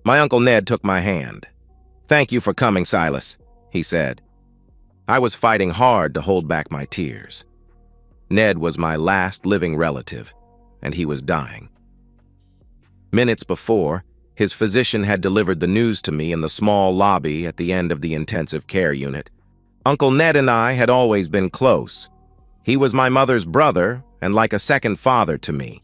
My Uncle Ned took my hand. "Thank you for coming, Silas," he said. I was fighting hard to hold back my tears. Ned was my last living relative, and he was dying. Minutes before, his physician had delivered the news to me in the small lobby at the end of the intensive care unit. Uncle Ned and I had always been close. He was my mother's brother and like a second father to me.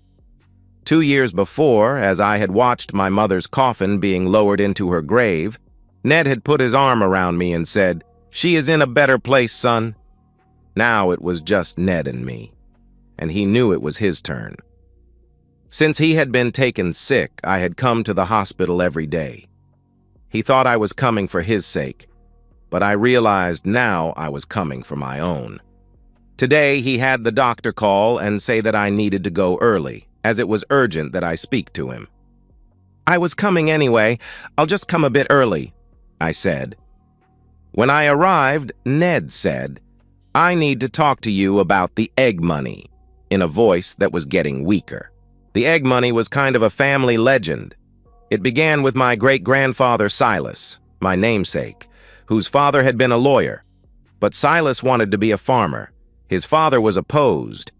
2 years before, as I had watched my mother's coffin being lowered into her grave, Ned had put his arm around me and said, "She is in a better place, son." Now it was just Ned and me, and he knew it was his turn. Since he had been taken sick, I had come to the hospital every day. He thought I was coming for his sake, but I realized now I was coming for my own. Today, he had the doctor call and say that I needed to go early, as it was urgent that I speak to him. "I was coming anyway. I'll just come a bit early," I said. When I arrived, Ned said, "I need to talk to you about the egg money," in a voice that was getting weaker. The egg money was kind of a family legend. It began with my great-grandfather Silas, my namesake, whose father had been a lawyer. But Silas wanted to be a farmer. His father was opposed,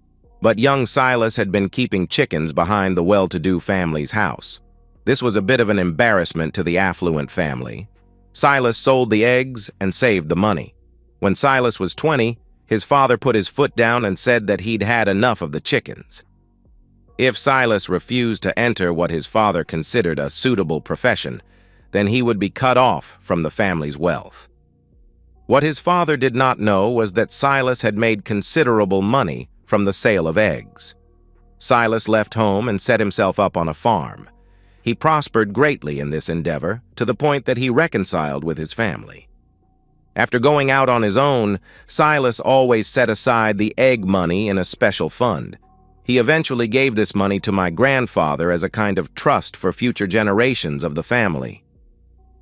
but young Silas had been keeping chickens behind the well-to-do family's house. This was a bit of an embarrassment to the affluent family. Silas sold the eggs and saved the money. When Silas was 20, his father put his foot down and said that he'd had enough of the chickens. If Silas refused to enter what his father considered a suitable profession, then he would be cut off from the family's wealth. What his father did not know was that Silas had made considerable money from the sale of eggs. Silas left home and set himself up on a farm. He prospered greatly in this endeavor, to the point that he reconciled with his family. After going out on his own, Silas always set aside the egg money in a special fund. He eventually gave this money to my grandfather as a kind of trust for future generations of the family.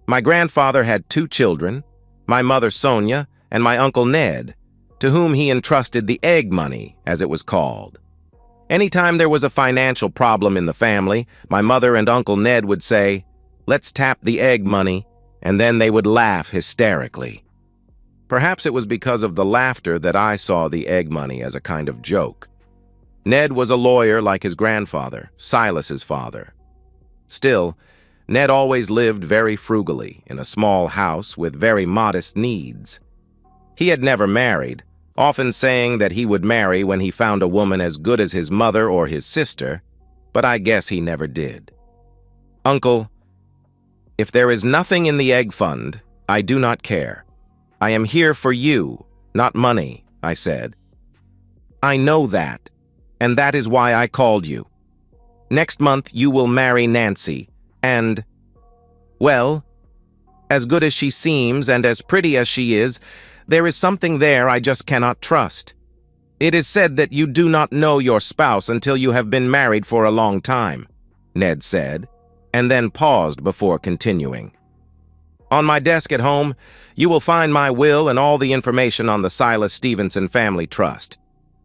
My grandfather had 2 children, my mother Sonia and my Uncle Ned, to whom he entrusted the egg money, as it was called. Anytime there was a financial problem in the family, my mother and Uncle Ned would say, "Let's tap the egg money," and then they would laugh hysterically. Perhaps it was because of the laughter that I saw the egg money as a kind of joke. Ned was a lawyer like his grandfather, Silas's father. Still, Ned always lived very frugally in a small house with very modest needs. He had never married, often saying that he would marry when he found a woman as good as his mother or his sister, but I guess he never did. "Uncle, if there is nothing in the egg fund, I do not care. I am here for you, not money," I said. "I know that, and that is why I called you. Next month you will marry Nancy, and, well, as good as she seems and as pretty as she is, there is something there I just cannot trust. It is said that you do not know your spouse until you have been married for a long time," Ned said, and then paused before continuing. "On my desk at home, you will find my will and all the information on the Silas Stevenson Family Trust.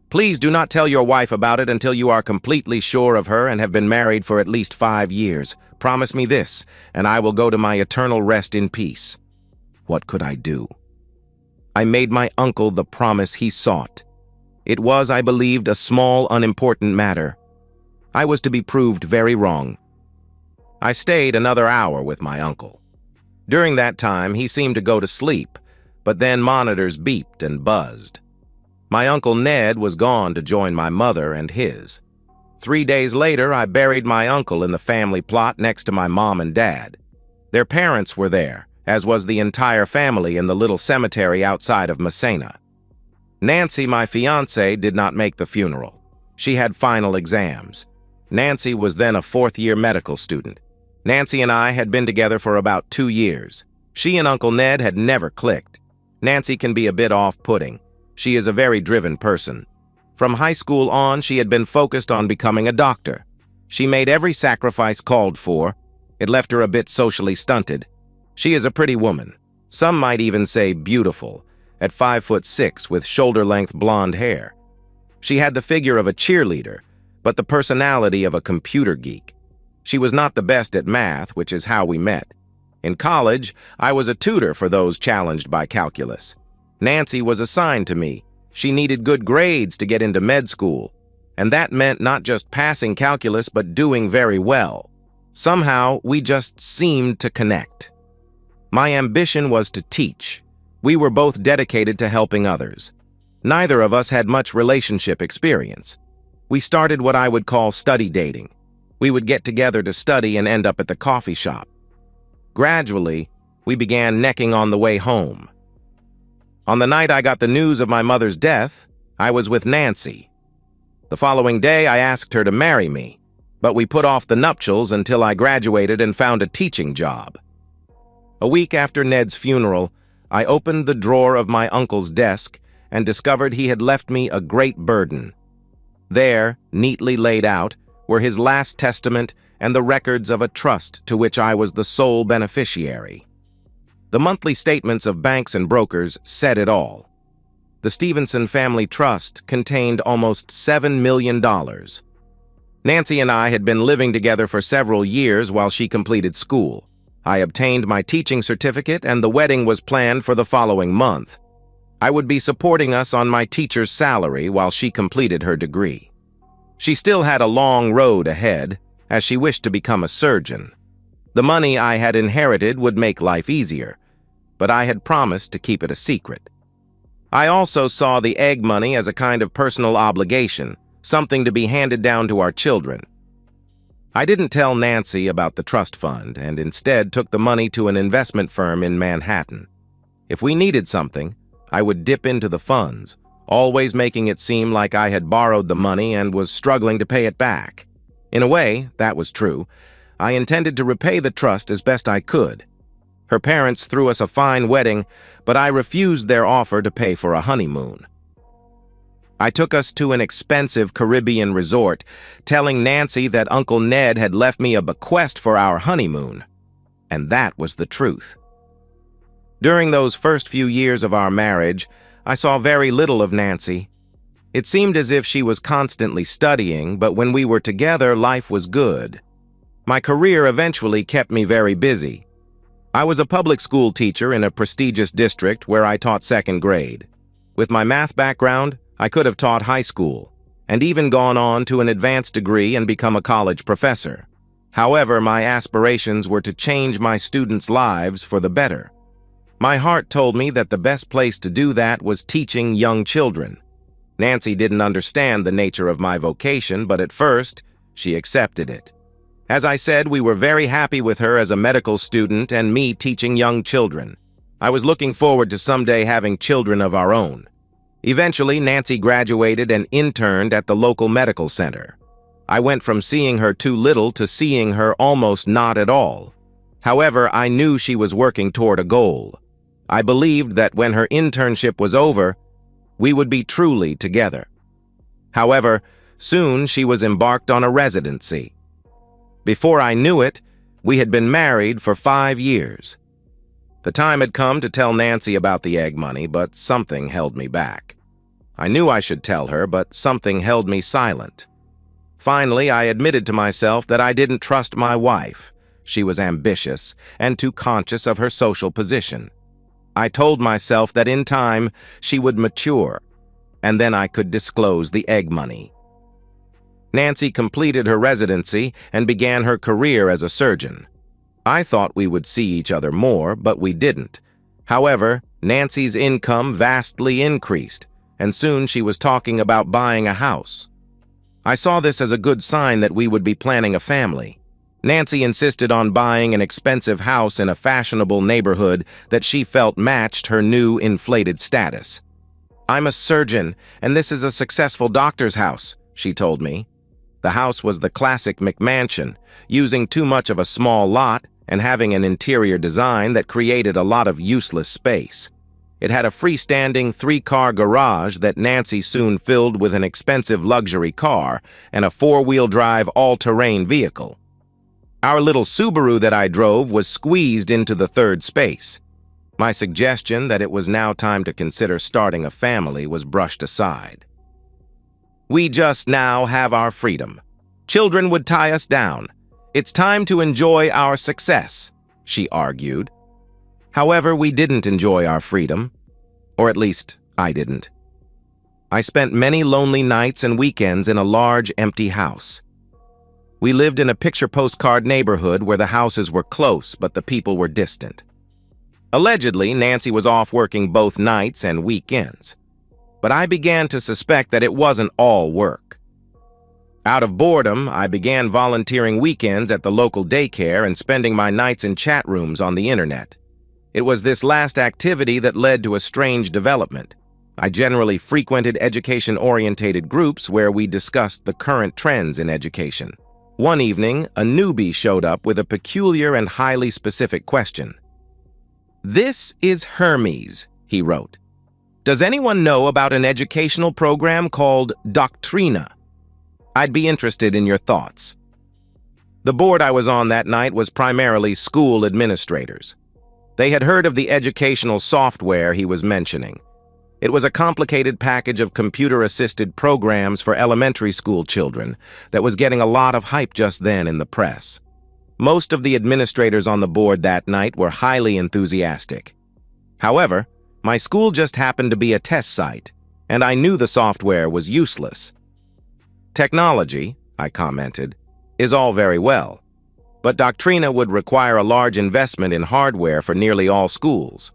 Please do not tell your wife about it until you are completely sure of her and have been married for at least 5 years. Promise me this, and I will go to my eternal rest in peace." What could I do? I made my uncle the promise he sought. It was, I believed, a small, unimportant matter. I was to be proved very wrong. I stayed another hour with my uncle. During that time, he seemed to go to sleep, but then monitors beeped and buzzed. My Uncle Ned was gone to join my mother and his. 3 days later, I buried my uncle in the family plot next to my mom and dad. Their parents were there, as was the entire family in the little cemetery outside of Messina. Nancy, my fiancée, did not make the funeral. She had final exams. Nancy was then a 4th-year medical student. Nancy and I had been together for about 2 years. She and Uncle Ned had never clicked. Nancy can be a bit off-putting. She is a very driven person. From high school on, she had been focused on becoming a doctor. She made every sacrifice called for. It left her a bit socially stunted. She is a pretty woman. Some might even say beautiful, at 5'6" with shoulder-length blonde hair. She had the figure of a cheerleader, but the personality of a computer geek. She was not the best at math, which is how we met. In college, I was a tutor for those challenged by calculus. Nancy was assigned to me. She needed good grades to get into med school, and that meant not just passing calculus but doing very well. Somehow, we just seemed to connect. My ambition was to teach. We were both dedicated to helping others. Neither of us had much relationship experience. We started what I would call study dating. We would get together to study and end up at the coffee shop. Gradually, we began necking on the way home. On the night I got the news of my mother's death, I was with Nancy. The following day, I asked her to marry me, but we put off the nuptials until I graduated and found a teaching job. A week after Ned's funeral, I opened the drawer of my uncle's desk and discovered he had left me a great burden. There, neatly laid out, were his last testament and the records of a trust to which I was the sole beneficiary. The monthly statements of banks and brokers said it all. The Stevenson Family Trust contained almost $7 million. Nancy and I had been living together for several years while she completed school. I obtained my teaching certificate and the wedding was planned for the following month. I would be supporting us on my teacher's salary while she completed her degree. She still had a long road ahead, as she wished to become a surgeon. The money I had inherited would make life easier, but I had promised to keep it a secret. I also saw the egg money as a kind of personal obligation, something to be handed down to our children. I didn't tell Nancy about the trust fund and instead took the money to an investment firm in Manhattan. If we needed something, I would dip into the funds, always making it seem like I had borrowed the money and was struggling to pay it back. In a way, that was true. I intended to repay the trust as best I could. Her parents threw us a fine wedding, but I refused their offer to pay for a honeymoon. I took us to an expensive Caribbean resort, telling Nancy that Uncle Ned had left me a bequest for our honeymoon. And that was the truth. During those first few years of our marriage, I saw very little of Nancy. It seemed as if she was constantly studying, but when we were together, life was good. My career eventually kept me very busy. I was a public school teacher in a prestigious district where I taught second grade. With my math background, I could have taught high school, and even gone on to an advanced degree and become a college professor. However, my aspirations were to change my students' lives for the better. My heart told me that the best place to do that was teaching young children. Nancy didn't understand the nature of my vocation, but at first, she accepted it. As I said, we were very happy with her as a medical student and me teaching young children. I was looking forward to someday having children of our own. Eventually, Nancy graduated and interned at the local medical center. I went from seeing her too little to seeing her almost not at all. However, I knew she was working toward a goal. I believed that when her internship was over, we would be truly together. However, soon she was embarked on a residency. Before I knew it, we had been married for 5 years. The time had come to tell Nancy about the egg money, but something held me back. I knew I should tell her, but something held me silent. Finally, I admitted to myself that I didn't trust my wife. She was ambitious and too conscious of her social position. I told myself that in time she would mature, and then I could disclose the egg money. Nancy completed her residency and began her career as a surgeon. I thought we would see each other more, but we didn't. However, Nancy's income vastly increased, and soon she was talking about buying a house. I saw this as a good sign that we would be planning a family. Nancy insisted on buying an expensive house in a fashionable neighborhood that she felt matched her new inflated status. "I'm a surgeon, and this is a successful doctor's house," she told me. The house was the classic McMansion, using too much of a small lot and having an interior design that created a lot of useless space. It had a freestanding 3-car garage that Nancy soon filled with an expensive luxury car and a 4-wheel drive all-terrain vehicle. Our little Subaru that I drove was squeezed into the 3rd space. My suggestion that it was now time to consider starting a family was brushed aside. "We just now have our freedom. Children would tie us down. It's time to enjoy our success, she argued. However, we didn't enjoy our freedom. Or at least, I didn't. I spent many lonely nights and weekends in a large, empty house. We lived in a picture postcard neighborhood where the houses were close, but the people were distant. Allegedly, Nancy was off working both nights and weekends. But I began to suspect that it wasn't all work. Out of boredom, I began volunteering weekends at the local daycare and spending my nights in chat rooms on the internet. It was this last activity that led to a strange development. I generally frequented education-orientated groups where we discussed the current trends in education. One evening, a newbie showed up with a peculiar and highly specific question. "This is Hermes," he wrote. "Does anyone know about an educational program called Doctrina? I'd be interested in your thoughts." The board I was on that night was primarily school administrators. They had heard of the educational software he was mentioning. It was a complicated package of computer-assisted programs for elementary school children that was getting a lot of hype just then in the press. Most of the administrators on the board that night were highly enthusiastic. However, my school just happened to be a test site, and I knew the software was useless. "Technology," I commented, "is all very well, but Doctrina would require a large investment in hardware for nearly all schools.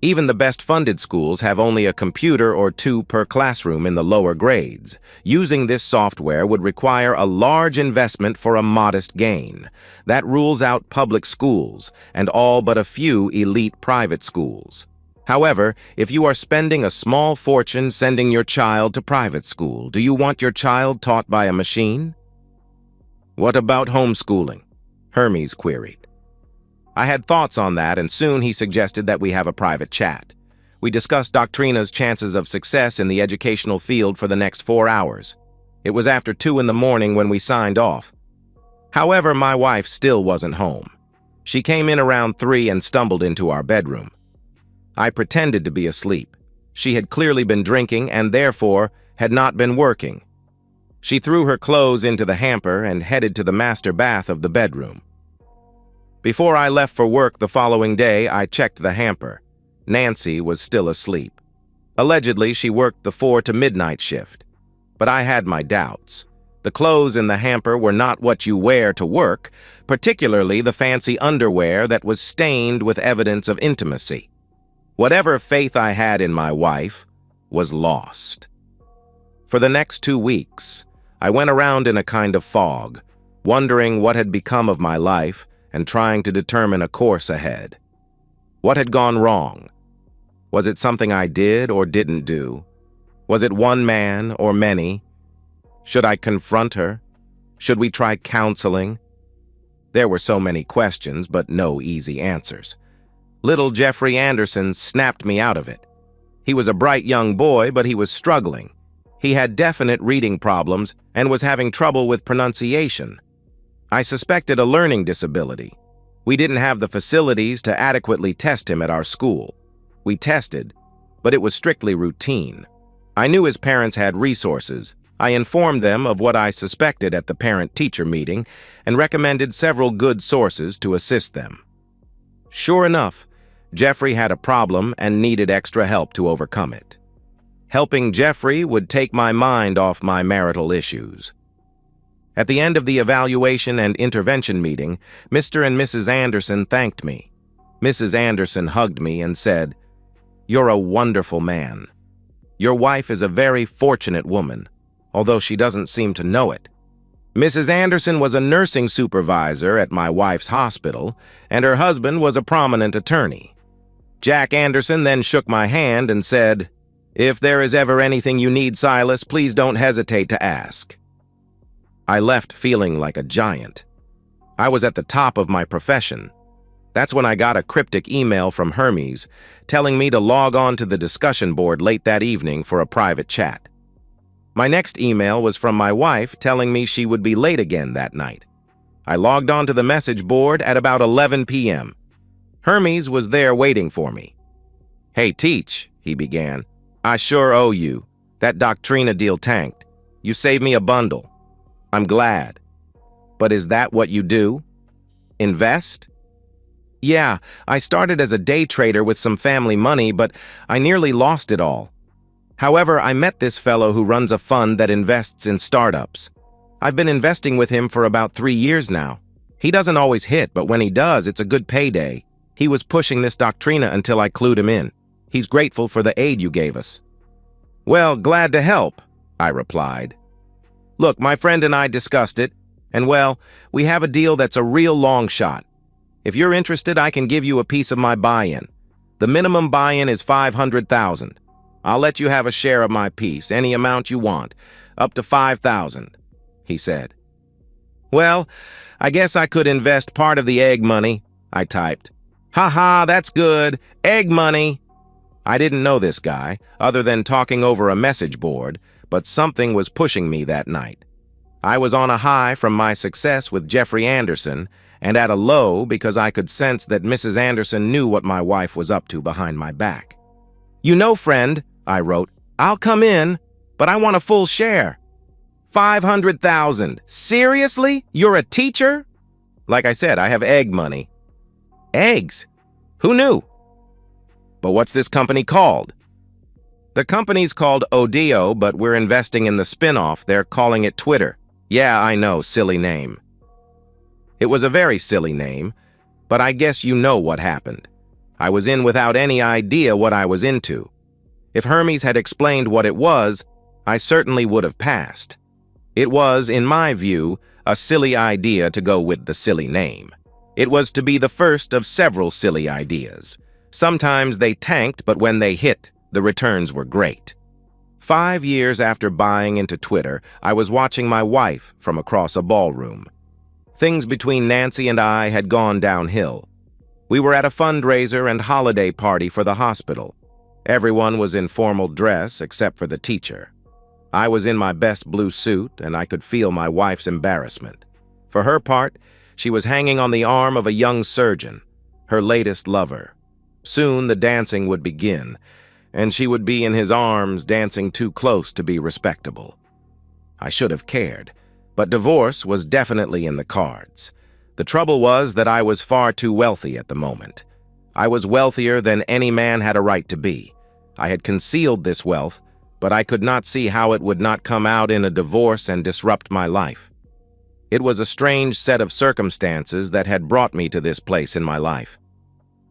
Even the best-funded schools have only a computer or two per classroom in the lower grades. Using this software would require a large investment for a modest gain. That rules out public schools and all but a few elite private schools. However, if you are spending a small fortune sending your child to private school, do you want your child taught by a machine?" "What about homeschooling?" Hermes queried. I had thoughts on that, and soon he suggested that we have a private chat. We discussed Doctrina's chances of success in the educational field for the next 4 hours. It was after 2 in the morning when we signed off. However, my wife still wasn't home. She came in around 3 and stumbled into our bedroom. I pretended to be asleep. She had clearly been drinking and therefore had not been working. She threw her clothes into the hamper and headed to the master bath of the bedroom. Before I left for work the following day, I checked the hamper. Nancy was still asleep. Allegedly, she worked the 4 to midnight shift. But I had my doubts. The clothes in the hamper were not what you wear to work, particularly the fancy underwear that was stained with evidence of intimacy. Whatever faith I had in my wife was lost. For the next 2 weeks, I went around in a kind of fog, wondering what had become of my life and trying to determine a course ahead. What had gone wrong? Was it something I did or didn't do? Was it one man or many? Should I confront her? Should we try counseling? There were so many questions, but no easy answers. Little Jeffrey Anderson snapped me out of it. He was a bright young boy, but he was struggling. He had definite reading problems and was having trouble with pronunciation. I suspected a learning disability. We didn't have the facilities to adequately test him at our school. We tested, but it was strictly routine. I knew his parents had resources. I informed them of what I suspected at the parent-teacher meeting and recommended several good sources to assist them. Sure enough, Jeffrey had a problem and needed extra help to overcome it. Helping Jeffrey would take my mind off my marital issues. At the end of the evaluation and intervention meeting, Mr. and Mrs. Anderson thanked me. Mrs. Anderson hugged me and said, "You're a wonderful man. Your wife is a very fortunate woman, although she doesn't seem to know it." Mrs. Anderson was a nursing supervisor at my wife's hospital, and her husband was a prominent attorney. Jack Anderson then shook my hand and said, "If there is ever anything you need, Silas, please don't hesitate to ask." I left feeling like a giant. I was at the top of my profession. That's when I got a cryptic email from Hermes telling me to log on to the discussion board late that evening for a private chat. My next email was from my wife telling me she would be late again that night. I logged on to the message board at about 11 p.m. Hermes was there waiting for me. "Hey, Teach," he began. "I sure owe you. That Doctrina deal tanked. You saved me a bundle. I'm glad." But is that what you do? Invest? Yeah, I started as a day trader with some family money, but I nearly lost it all. However, I met this fellow who runs a fund that invests in startups. I've been investing with him for about 3 years now. He doesn't always hit, but when he does, it's a good payday. He was pushing this doctrina until I clued him in. He's grateful for the aid you gave us. Well, glad to help, I replied. Look, my friend and I discussed it, and well, we have a deal that's a real long shot. If you're interested, I can give you a piece of my buy-in. The minimum buy-in is $500,000. I'll let you have a share of my piece, any amount you want, up to $5,000, he said. Well, I guess I could invest part of the egg money, I typed. Ha, that's good. Egg money. I didn't know this guy, other than talking over a message board, but something was pushing me that night. I was on a high from my success with Jeffrey Anderson, and at a low because I could sense that Mrs. Anderson knew what my wife was up to behind my back. You know, friend, I wrote, I'll come in, but I want a full share. $500,000. Seriously? You're a teacher? Like I said, I have egg money. Eggs? Who knew? But what's this company called? The company's called Odeo, but we're investing in the spin-off. They're calling it Twitter. Yeah, I know, silly name. It was a very silly name, but I guess you know what happened. I was in without any idea what I was into. If Hermes had explained what it was, I certainly would have passed. It was, in my view, a silly idea to go with the silly name. It was to be the first of several silly ideas. Sometimes they tanked, but when they hit, the returns were great. 5 years after buying into Twitter, I was watching my wife from across a ballroom. Things between Nancy and I had gone downhill. We were at a fundraiser and holiday party for the hospital. Everyone was in formal dress except for the teacher. I was in my best blue suit, and I could feel my wife's embarrassment. For her part, she was hanging on the arm of a young surgeon, her latest lover. Soon the dancing would begin, and she would be in his arms dancing too close to be respectable. I should have cared, but divorce was definitely in the cards. The trouble was that I was far too wealthy at the moment. I was wealthier than any man had a right to be. I had concealed this wealth, but I could not see how it would not come out in a divorce and disrupt my life. It was a strange set of circumstances that had brought me to this place in my life.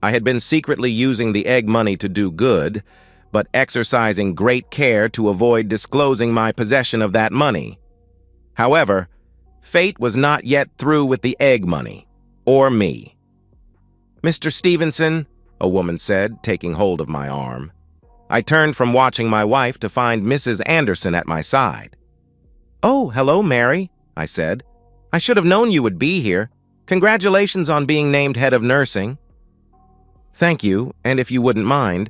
I had been secretly using the egg money to do good, but exercising great care to avoid disclosing my possession of that money. However, fate was not yet through with the egg money, or me. Mr. Stevenson, a woman said, taking hold of my arm. I turned from watching my wife to find Mrs. Anderson at my side. Oh, hello, Mary, I said. I should have known you would be here. Congratulations on being named head of nursing. Thank you, and if you wouldn't mind,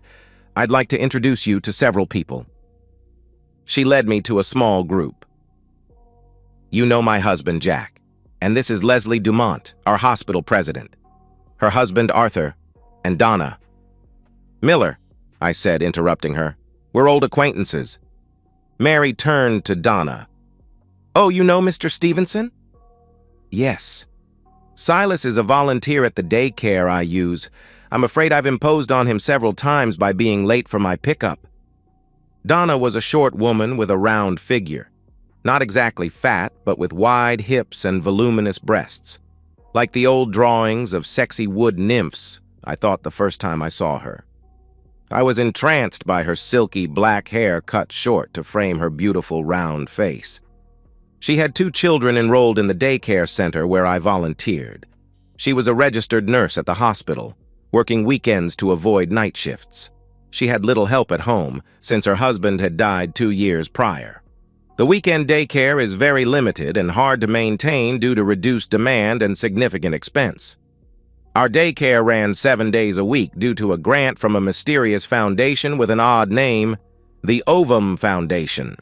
I'd like to introduce you to several people. She led me to a small group. You know my husband, Jack, and this is Leslie Dumont, our hospital president. Her husband, Arthur, and Donna. Miller, I said, interrupting her. We're old acquaintances. Mary turned to Donna. Oh, you know Mr. Stevenson? Yes. Silas is a volunteer at the daycare I use. I'm afraid I've imposed on him several times by being late for my pickup. Donna was a short woman with a round figure. Not exactly fat, but with wide hips and voluminous breasts. Like the old drawings of sexy wood nymphs, I thought the first time I saw her. I was entranced by her silky black hair cut short to frame her beautiful round face. She had 2 children enrolled in the daycare center where I volunteered. She was a registered nurse at the hospital, working weekends to avoid night shifts. She had little help at home, since her husband had died 2 years prior. The weekend daycare is very limited and hard to maintain due to reduced demand and significant expense. Our daycare ran 7 days a week due to a grant from a mysterious foundation with an odd name, the Ovum Foundation.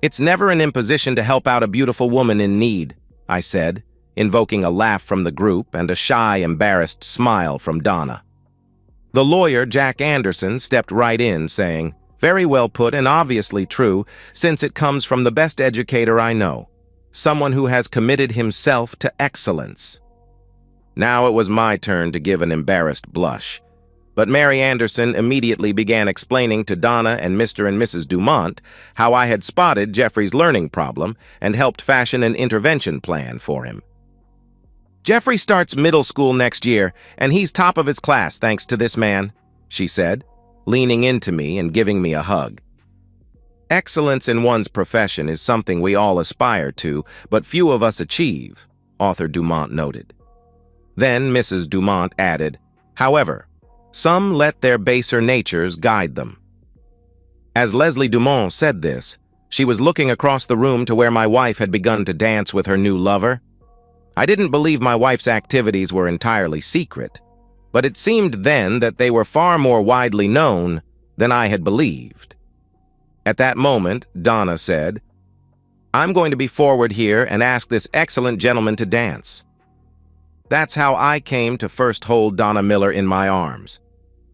It's never an imposition to help out a beautiful woman in need, I said, invoking a laugh from the group and a shy, embarrassed smile from Donna. The lawyer, Jack Anderson, stepped right in, saying, Very well put and obviously true, since it comes from the best educator I know. someone who has committed himself to excellence. Now it was my turn to give an embarrassed blush, but Mary Anderson immediately began explaining to Donna and Mr. and Mrs. Dumont how I had spotted Jeffrey's learning problem and helped fashion an intervention plan for him. "Jeffrey starts middle school next year, and he's top of his class thanks to this man," she said, leaning into me and giving me a hug. Excellence in one's profession is something we all aspire to, but few of us achieve, author Dumont noted. Then Mrs. Dumont added, "However, some let their baser natures guide them." As Leslie Dumont said this, she was looking across the room to where my wife had begun to dance with her new lover. I didn't believe my wife's activities were entirely secret, but it seemed then that they were far more widely known than I had believed. At that moment, Donna said, "I'm going to be forward here and ask this excellent gentleman to dance." That's how I came to first hold Donna Miller in my arms,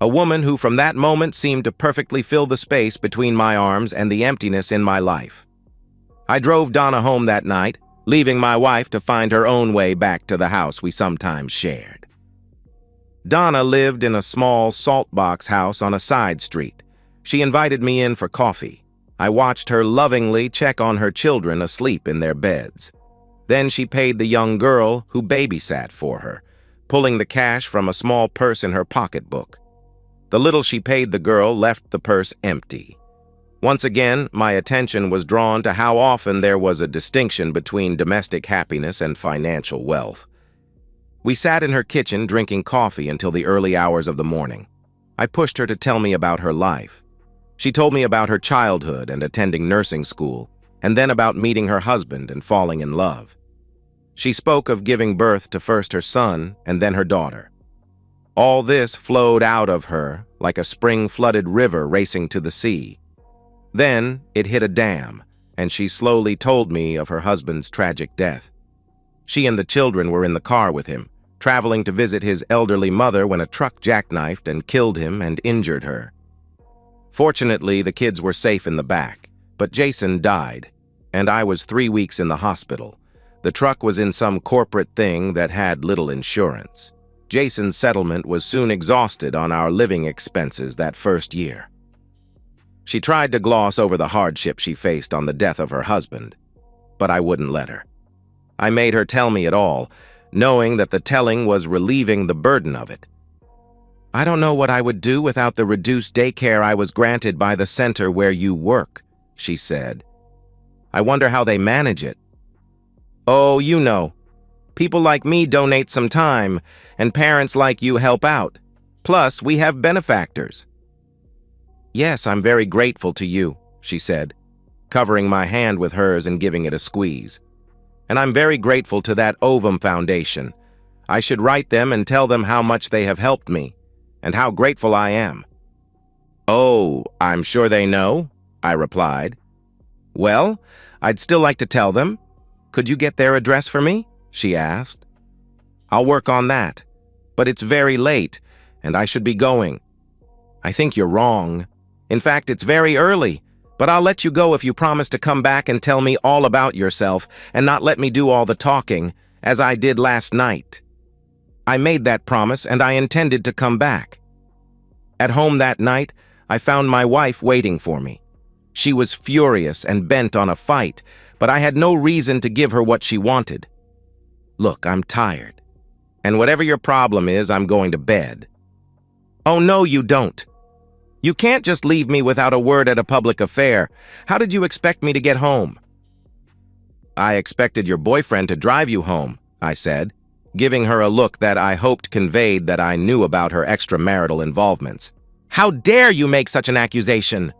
a woman who from that moment seemed to perfectly fill the space between my arms and the emptiness in my life. I drove Donna home that night, leaving my wife to find her own way back to the house we sometimes shared. Donna lived in a small salt box house on a side street. She invited me in for coffee. I watched her lovingly check on her children asleep in their beds. Then she paid the young girl who babysat for her, pulling the cash from a small purse in her pocketbook. The little she paid the girl left the purse empty. Once again, my attention was drawn to how often there was a distinction between domestic happiness and financial wealth. We sat in her kitchen drinking coffee until the early hours of the morning. I pushed her to tell me about her life. She told me about her childhood and attending nursing school, and then about meeting her husband and falling in love. She spoke of giving birth to first her son and then her daughter. All this flowed out of her like a spring-flooded river racing to the sea. Then it hit a dam, and she slowly told me of her husband's tragic death. She and the children were in the car with him, traveling to visit his elderly mother when a truck jackknifed and killed him and injured her. Fortunately, the kids were safe in the back, but Jason died, and I was 3 weeks in the hospital. The truck was in some corporate thing that had little insurance. Jason's settlement was soon exhausted on our living expenses that first year. She tried to gloss over the hardship she faced on the death of her husband, but I wouldn't let her. I made her tell me it all, knowing that the telling was relieving the burden of it. "I don't know what I would do without the reduced daycare I was granted by the center where you work," she said. "I wonder how they manage it." "Oh, you know. People like me donate some time, and parents like you help out. Plus, we have benefactors." "Yes, I'm very grateful to you," she said, covering my hand with hers and giving it a squeeze. "And I'm very grateful to that Ovum Foundation. I should write them and tell them how much they have helped me, and how grateful I am." "Oh, I'm sure they know," I replied. "Well, I'd still like to tell them. Could you get their address for me?" she asked. "I'll work on that, but it's very late, and I should be going." "I think you're wrong. In fact, it's very early, but I'll let you go if you promise to come back and tell me all about yourself and not let me do all the talking, as I did last night." I made that promise, and I intended to come back. At home that night, I found my wife waiting for me. She was furious and bent on a fight, but I had no reason to give her what she wanted. "Look, I'm tired, and whatever your problem is, I'm going to bed." "Oh, no, you don't. You can't just leave me without a word at a public affair. How did you expect me to get home?" "I expected your boyfriend to drive you home," I said, giving her a look that I hoped conveyed that I knew about her extramarital involvements. "How dare you make such an accusation?"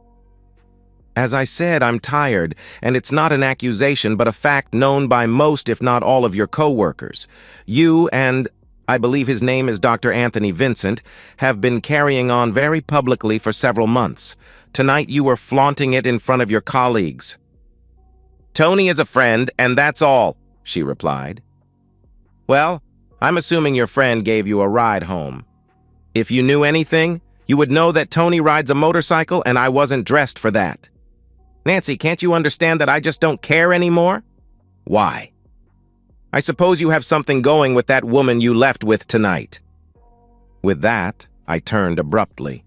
"As I said, I'm tired, and it's not an accusation but a fact known by most if not all of your co-workers. You and, I believe his name is Dr. Anthony Vincent, have been carrying on very publicly for several months. Tonight you were flaunting it in front of your colleagues." "Tony is a friend, and that's all," she replied. "Well, I'm assuming your friend gave you a ride home. If you knew anything, you would know that Tony rides a motorcycle and I wasn't dressed for that. Nancy, can't you understand that I just don't care anymore?" Why? I suppose you have something going with that woman you left with tonight. With that, I turned abruptly.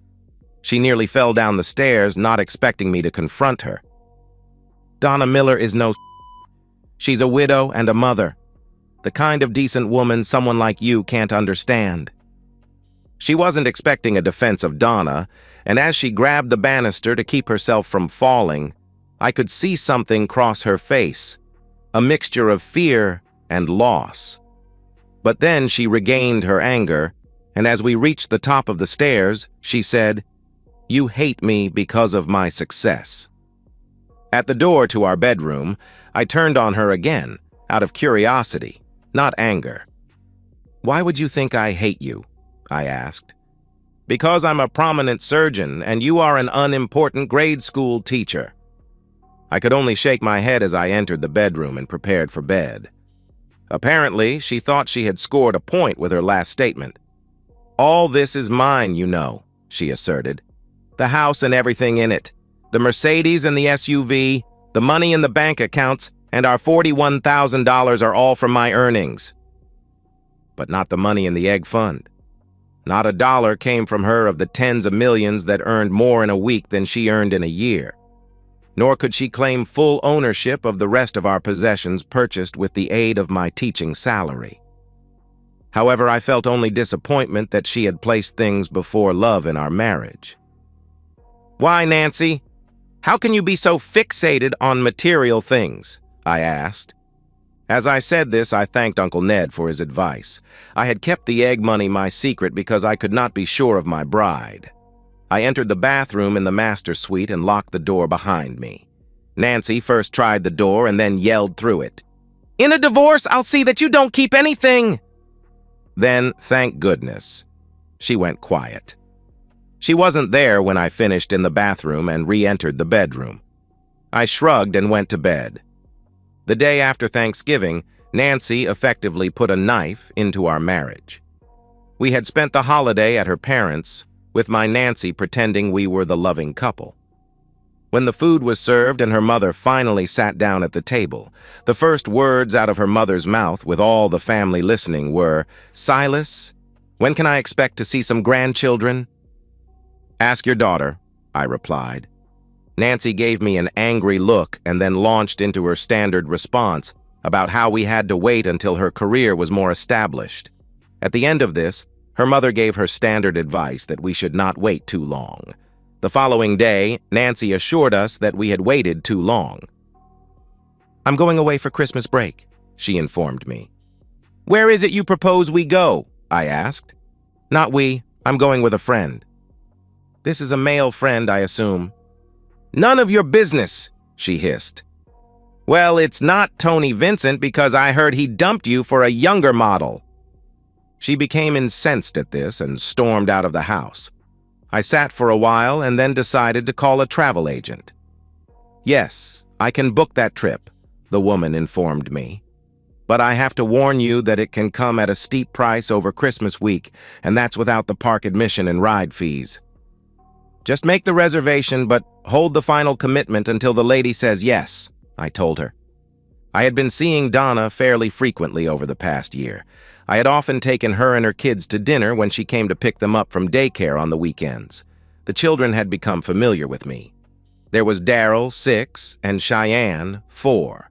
She nearly fell down the stairs, not expecting me to confront her. Donna Miller is no. She's a widow and a mother. The kind of decent woman someone like you can't understand. She wasn't expecting a defense of Donna, and as she grabbed the banister to keep herself from falling, I could see something cross her face, a mixture of fear and loss. But then she regained her anger, and as we reached the top of the stairs, she said, "You hate me because of my success." At the door to our bedroom, I turned on her again, out of curiosity, not anger. "Why would you think I hate you?" I asked. "Because I'm a prominent surgeon and you are an unimportant grade school teacher." I could only shake my head as I entered the bedroom and prepared for bed. Apparently, she thought she had scored a point with her last statement. "All this is mine, you know," she asserted. "The house and everything in it. The Mercedes and the SUV, the money in the bank accounts, and our $41,000 are all from my earnings." But not the money in the egg fund. Not a dollar came from her of the tens of millions that earned more in a week than she earned in a year. Nor could she claim full ownership of the rest of our possessions purchased with the aid of my teaching salary. However, I felt only disappointment that she had placed things before love in our marriage. "Why, Nancy? How can you be so fixated on material things?" I asked. As I said this, I thanked Uncle Ned for his advice. I had kept the egg money my secret because I could not be sure of my bride. I entered the bathroom in the master suite and locked the door behind me. Nancy first tried the door and then yelled through it, "In a divorce, I'll see that you don't keep anything!" Then, thank goodness, she went quiet. She wasn't there when I finished in the bathroom and re-entered the bedroom. I shrugged and went to bed. The day after Thanksgiving, Nancy effectively put a knife into our marriage. We had spent the holiday at her parents', with my Nancy pretending we were the loving couple. When the food was served and her mother finally sat down at the table, the first words out of her mother's mouth, with all the family listening, were, "Silas, when can I expect to see some grandchildren?" "Ask your daughter," I replied. Nancy gave me an angry look and then launched into her standard response about how we had to wait until her career was more established. At the end of this, her mother gave her standard advice that we should not wait too long. The following day, Nancy assured us that we had waited too long. "I'm going away for Christmas break," she informed me. "Where is it you propose we go?" I asked. "Not we. I'm going with a friend." "This is a male friend, I assume." "None of your business," she hissed. "Well, it's not Tony Vincent because I heard he dumped you for a younger model." She became incensed at this and stormed out of the house. I sat for a while and then decided to call a travel agent. "Yes, I can book that trip," the woman informed me. "But I have to warn you that it can come at a steep price over Christmas week, and that's without the park admission and ride fees. Just make the reservation, but hold the final commitment until the lady says yes," I told her. I had been seeing Donna fairly frequently over the past year. I had often taken her and her kids to dinner when she came to pick them up from daycare on the weekends. The children had become familiar with me. There was Daryl, 6, and Cheyenne, 4.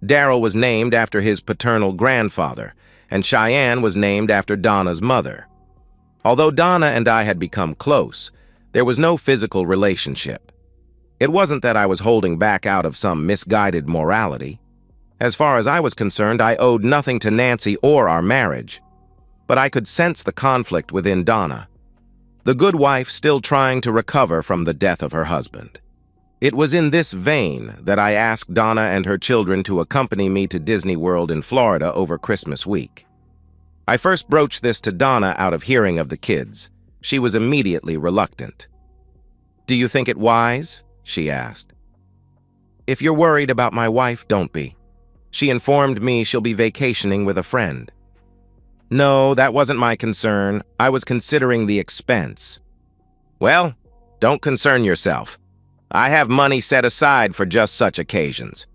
Daryl was named after his paternal grandfather, and Cheyenne was named after Donna's mother. Although Donna and I had become close, there was no physical relationship. It wasn't that I was holding back out of some misguided morality. As far as I was concerned, I owed nothing to Nancy or our marriage. But I could sense the conflict within Donna, the good wife still trying to recover from the death of her husband. It was in this vein that I asked Donna and her children to accompany me to Disney World in Florida over Christmas week. I first broached this to Donna out of hearing of the kids. She was immediately reluctant. "Do you think it wise?" she asked. "If you're worried about my wife, don't be. She informed me she'll be vacationing with a friend." "No, that wasn't my concern. I was considering the expense." "Well, don't concern yourself. I have money set aside for just such occasions."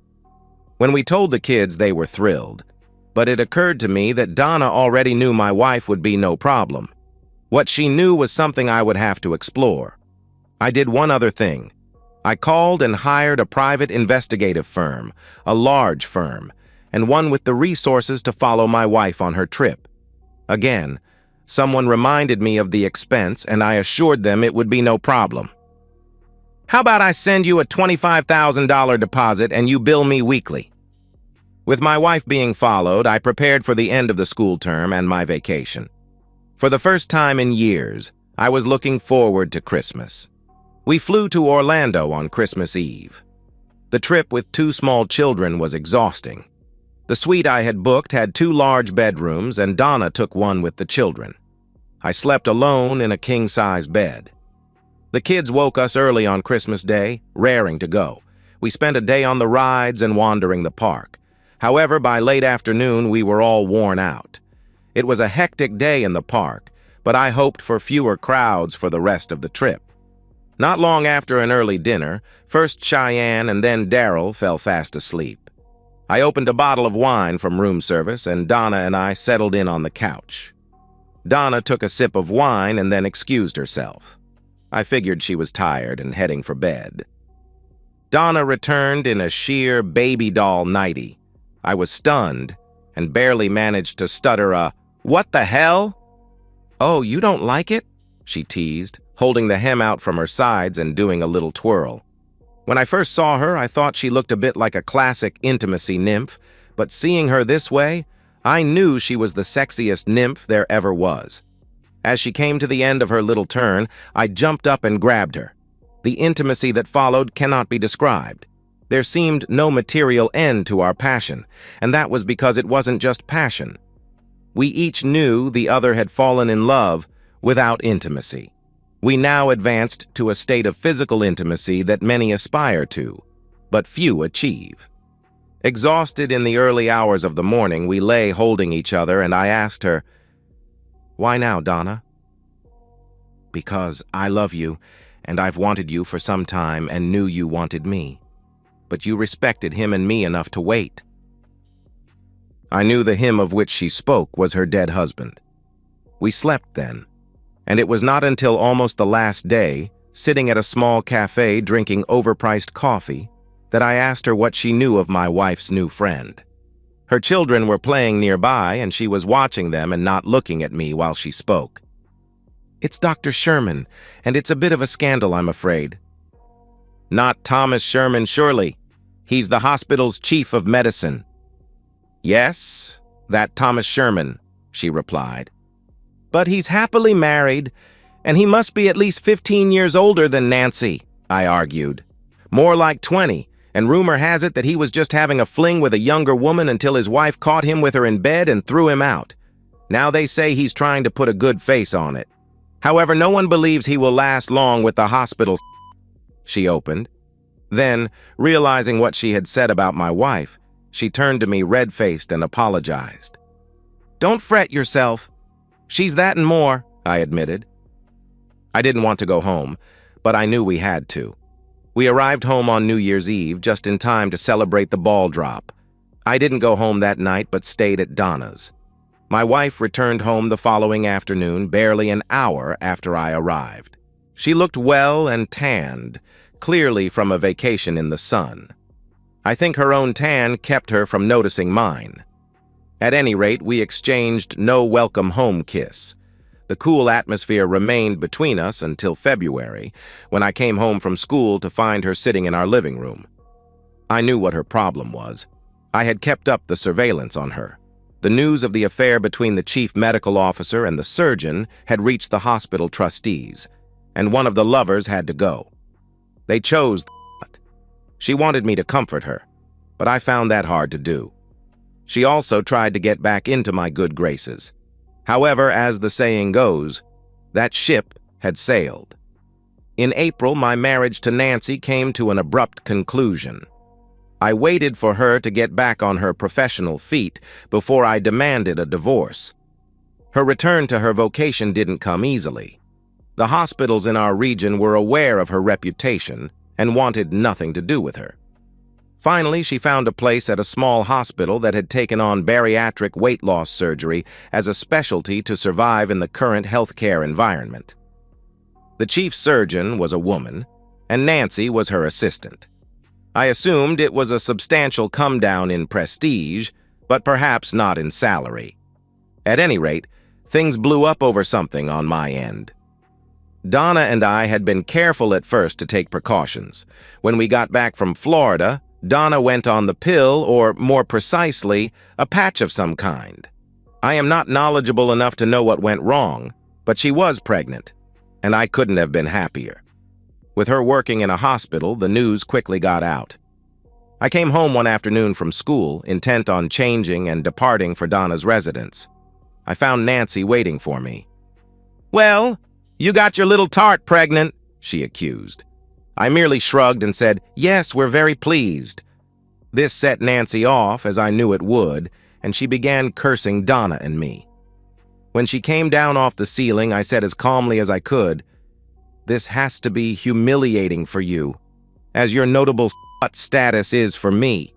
When we told the kids, they were thrilled, but it occurred to me that Donna already knew my wife would be no problem. What she knew was something I would have to explore. I did one other thing. I called and hired a private investigative firm, a large firm, and one with the resources to follow my wife on her trip. Again, someone reminded me of the expense, and I assured them it would be no problem. "How about I send you a $25,000 deposit and you bill me weekly?" With my wife being followed, I prepared for the end of the school term and my vacation. For the first time in years, I was looking forward to Christmas. We flew to Orlando on Christmas Eve. The trip with 2 small children was exhausting. The suite I had booked had 2 large bedrooms, and Donna took one with the children. I slept alone in a king-size bed. The kids woke us early on Christmas Day, raring to go. We spent a day on the rides and wandering the park. However, by late afternoon, we were all worn out. It was a hectic day in the park, but I hoped for fewer crowds for the rest of the trip. Not long after an early dinner, first Cheyenne and then Daryl fell fast asleep. I opened a bottle of wine from room service, and Donna and I settled in on the couch. Donna took a sip of wine and then excused herself. I figured she was tired and heading for bed. Donna returned in a sheer baby doll nightie. I was stunned and barely managed to stutter a, "What the hell?" "Oh, you don't like it?" she teased, holding the hem out from her sides and doing a little twirl. When I first saw her, I thought she looked a bit like a classic intimacy nymph, but seeing her this way, I knew she was the sexiest nymph there ever was. As she came to the end of her little turn, I jumped up and grabbed her. The intimacy that followed cannot be described. There seemed no material end to our passion, and that was because it wasn't just passion. We each knew the other had fallen in love without intimacy. We now advanced to a state of physical intimacy that many aspire to, but few achieve. Exhausted in the early hours of the morning, we lay holding each other, and I asked her, "Why now, Donna?" "Because I love you, and I've wanted you for some time and knew you wanted me. But you respected him and me enough to wait." I knew the him of which she spoke was her dead husband. We slept then, and it was not until almost the last day, sitting at a small cafe drinking overpriced coffee, that I asked her what she knew of my wife's new friend. Her children were playing nearby, and she was watching them and not looking at me while she spoke. "It's Dr. Sherman, and it's a bit of a scandal, I'm afraid." "Not Thomas Sherman, surely. He's the hospital's chief of medicine." "Yes, that Thomas Sherman," she replied. "But he's happily married, and he must be at least 15 years older than Nancy," I argued. "More like 20, and rumor has it that he was just having a fling with a younger woman until his wife caught him with her in bed and threw him out. Now they say he's trying to put a good face on it. However, no one believes he will last long with the hospital." She opened. Then, realizing what she had said about my wife, she turned to me red-faced and apologized. "Don't fret yourself. She's that and more," I admitted. I didn't want to go home, but I knew we had to. We arrived home on New Year's Eve just in time to celebrate the ball drop. I didn't go home that night but stayed at Donna's. My wife returned home the following afternoon, barely an hour after I arrived. She looked well and tanned, clearly from a vacation in the sun. I think her own tan kept her from noticing mine. At any rate, we exchanged no welcome home kiss. The cool atmosphere remained between us until February, when I came home from school to find her sitting in our living room. I knew what her problem was. I had kept up the surveillance on her. The news of the affair between the chief medical officer and the surgeon had reached the hospital trustees, and one of the lovers had to go. They chose that. She wanted me to comfort her, but I found that hard to do. She also tried to get back into my good graces. However, as the saying goes, that ship had sailed. In April, my marriage to Nancy came to an abrupt conclusion. I waited for her to get back on her professional feet before I demanded a divorce. Her return to her vocation didn't come easily. The hospitals in our region were aware of her reputation and wanted nothing to do with her. Finally, she found a place at a small hospital that had taken on bariatric weight loss surgery as a specialty to survive in the current healthcare environment. The chief surgeon was a woman, and Nancy was her assistant. I assumed it was a substantial come-down in prestige, but perhaps not in salary. At any rate, things blew up over something on my end. Donna and I had been careful at first to take precautions. When we got back from Florida, Donna went on the pill, or more precisely, a patch of some kind. I am not knowledgeable enough to know what went wrong, but she was pregnant, and I couldn't have been happier. With her working in a hospital, the news quickly got out. I came home one afternoon from school, intent on changing and departing for Donna's residence. I found Nancy waiting for me. "Well, you got your little tart pregnant," she accused. I merely shrugged and said, "Yes, we're very pleased." This set Nancy off, as I knew it would, and she began cursing Donna and me. When she came down off the ceiling, I said as calmly as I could, "This has to be humiliating for you, as your notable slut status is for me.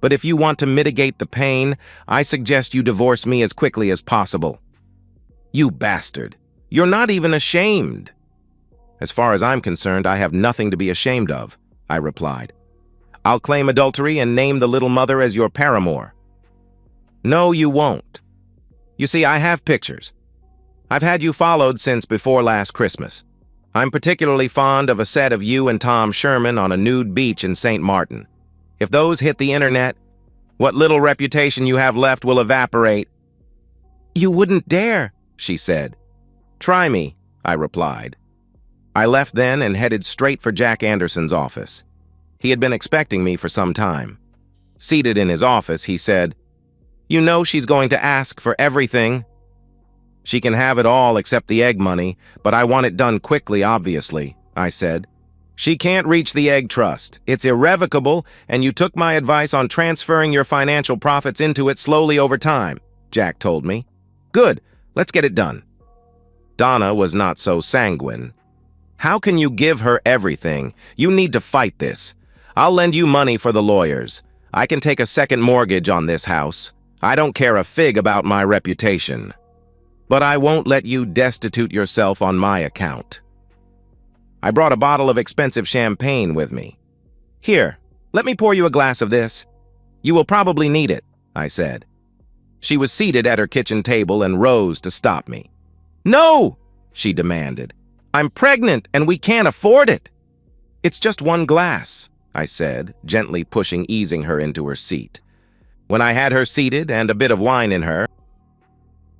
But if you want to mitigate the pain, I suggest you divorce me as quickly as possible." "You bastard! You're not even ashamed." "As far as I'm concerned, I have nothing to be ashamed of," I replied. "I'll claim adultery and name the little mother as your paramour." "No, you won't. You see, I have pictures. I've had you followed since before last Christmas. I'm particularly fond of a set of you and Tom Sherman on a nude beach in St. Martin. If those hit the internet, what little reputation you have left will evaporate." "You wouldn't dare," she said. "Try me," I replied. I left then and headed straight for Jack Anderson's office. He had been expecting me for some time. Seated in his office, he said, "You know she's going to ask for everything." "She can have it all except the egg money, but I want it done quickly, obviously," I said. "She can't reach the egg trust. It's irrevocable, and you took my advice on transferring your financial profits into it slowly over time," Jack told me. "Good, let's get it done." Donna was not so sanguine. "How can you give her everything? You need to fight this. I'll lend you money for the lawyers. I can take a second mortgage on this house. I don't care a fig about my reputation. But I won't let you destitute yourself on my account." I brought a bottle of expensive champagne with me. "Here, let me pour you a glass of this. You will probably need it," I said. She was seated at her kitchen table and rose to stop me. "No!" she demanded. "I'm pregnant and we can't afford it." "It's just one glass," I said, gently easing her into her seat. When I had her seated and a bit of wine in her.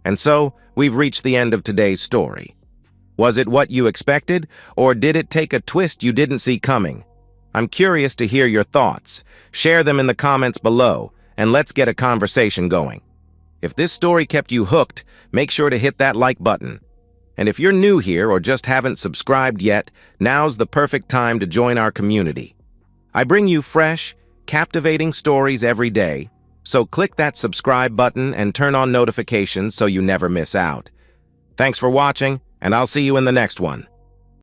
And so, we've reached the end of today's story. Was it what you expected, or did it take a twist you didn't see coming? I'm curious to hear your thoughts. Share them in the comments below, and let's get a conversation going. If this story kept you hooked, make sure to hit that like button. And if you're new here or just haven't subscribed yet, now's the perfect time to join our community. I bring you fresh, captivating stories every day, so click that subscribe button and turn on notifications so you never miss out. Thanks for watching, and I'll see you in the next one.